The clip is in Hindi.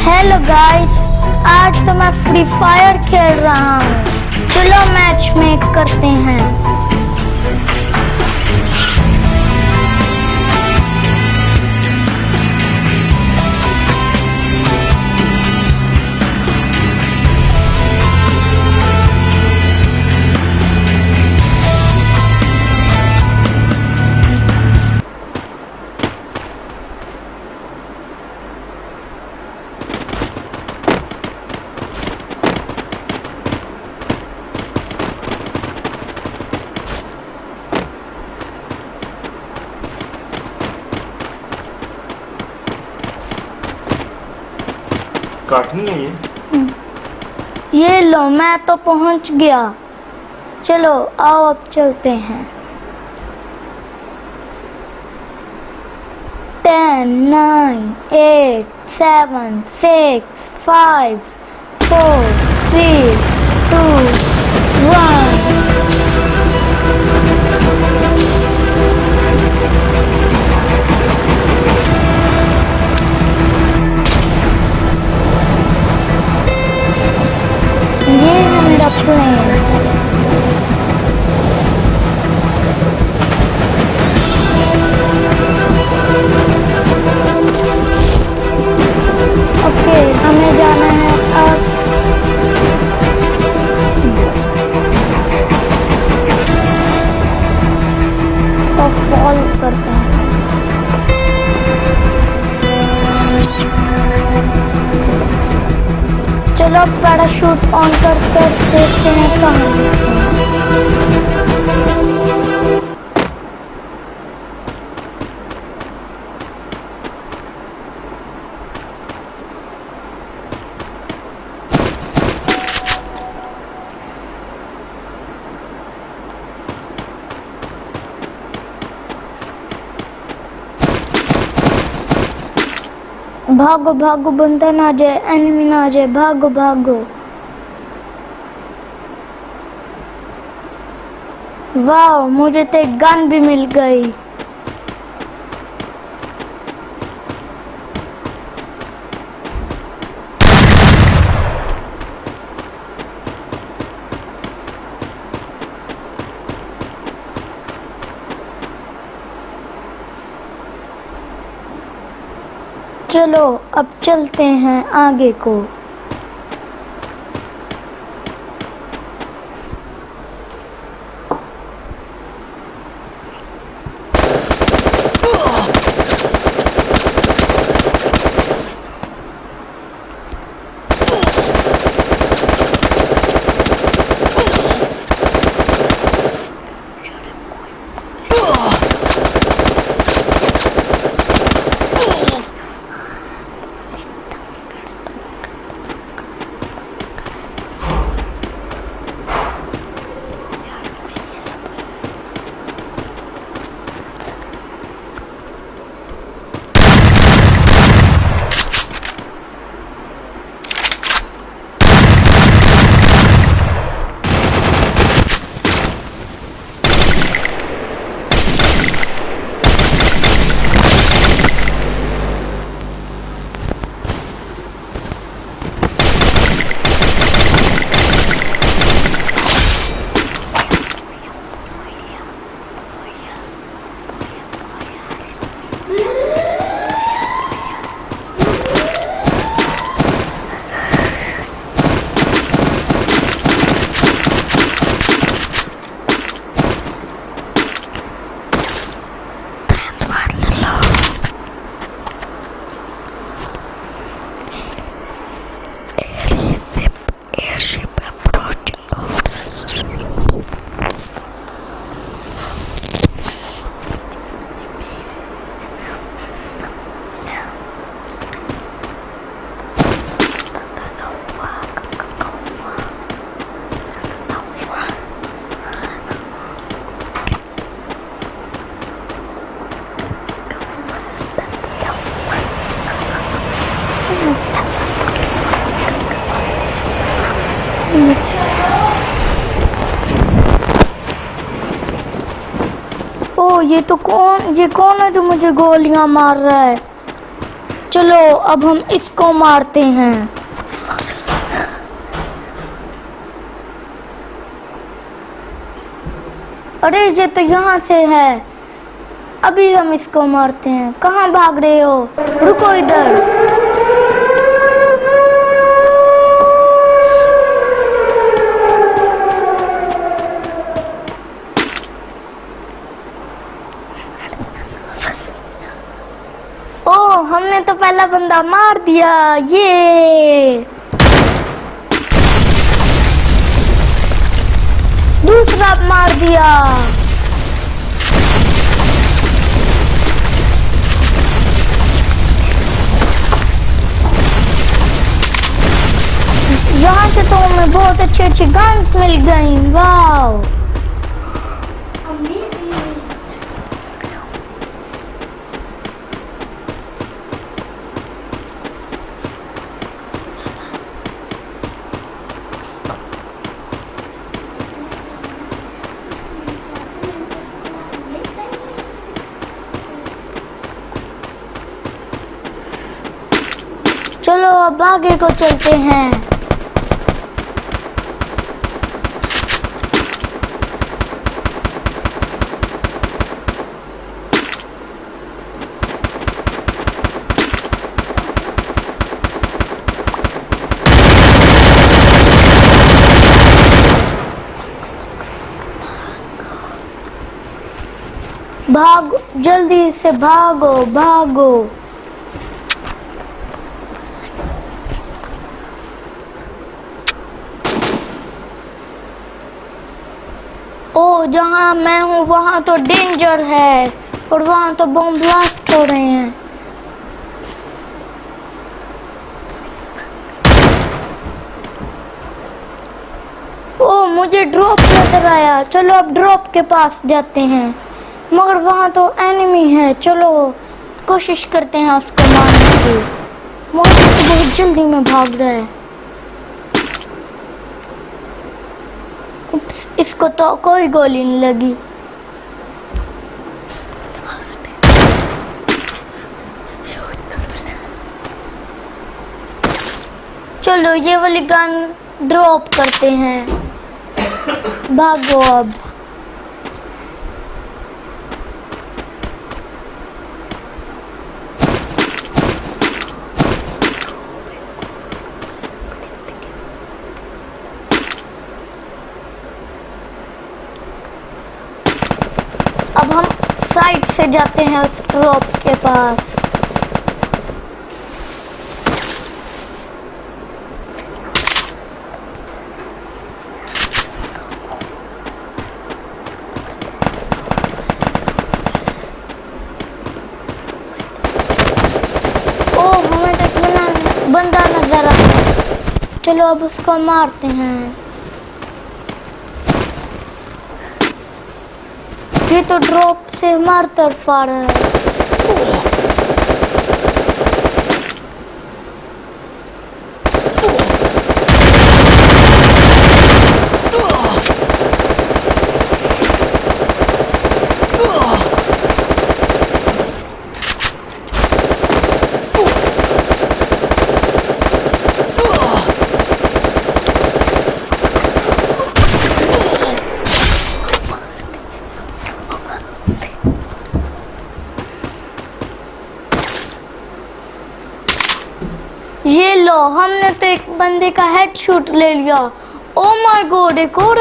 हेलो गाइस, आज तो मैं फ्री फायर खेल रहा हूँ। चलो मैच मेक करते हैं। काटनी है ये लो, मैं तो पहुंच गया। चलो आओ अब चलते हैं। 10, 9, 8, 7, 6, 5, 4, 3, 2, 1। ये है मेरा प्लेन। ओके, हमें जाना है अब। तो फॉल करते हैं। चलो पैराशूट ऑन कर देखते हैं कहाँ जाते हैं। भागो भागो, बंदा ना जाए, एनिमी ना जाए, भागो भागो। वाह, मुझे तो एक गन भी मिल गई। चलो अब चलते हैं आगे को। ओ, ये कौन है जो मुझे गोलियां मार रहा है? चलो अब हम इसको मारते हैं। अरे ये तो यहाँ से है, अभी हम इसको मारते हैं। कहाँ भाग रहे हो, रुको इधर। ओह, हमने तो पहला बंदा मार दिया, ये दूसरा मार दिया। यहाँ से तो हमें बहुत अच्छी गन्स मिल गई। वाव, चलो अब आगे को चलते हैं। भागो, जल्दी से भागो भागो। ओ, जहाँ मैं हूँ वहाँ तो डेंजर है और वहाँ तो बम ब्लास्ट हो रहे हैं। ओ, मुझे ड्रॉप नजर आया। चलो अब ड्रॉप के पास जाते हैं, मगर वहाँ तो एनिमी है। चलो कोशिश करते हैं उसको मारने की, मगर ये तो बहुत जल्दी में भाग रहा है। उप्स, इसको तो कोई गोली नहीं लगी। चलो ये वाली गन ड्रॉप करते हैं, भागो अब। अब हम साइड से जाते हैं उस ड्रॉप के पास। ओह, हमें तो एक बंदा नजर आ रहा है। चलो अब उसको मारते हैं। ये तो ड्रॉप से हमारी तरफ आ रहा है। ये लो, हमने तो एक बंदे का हेड शूट ले लिया। ओ माय गॉड, एक और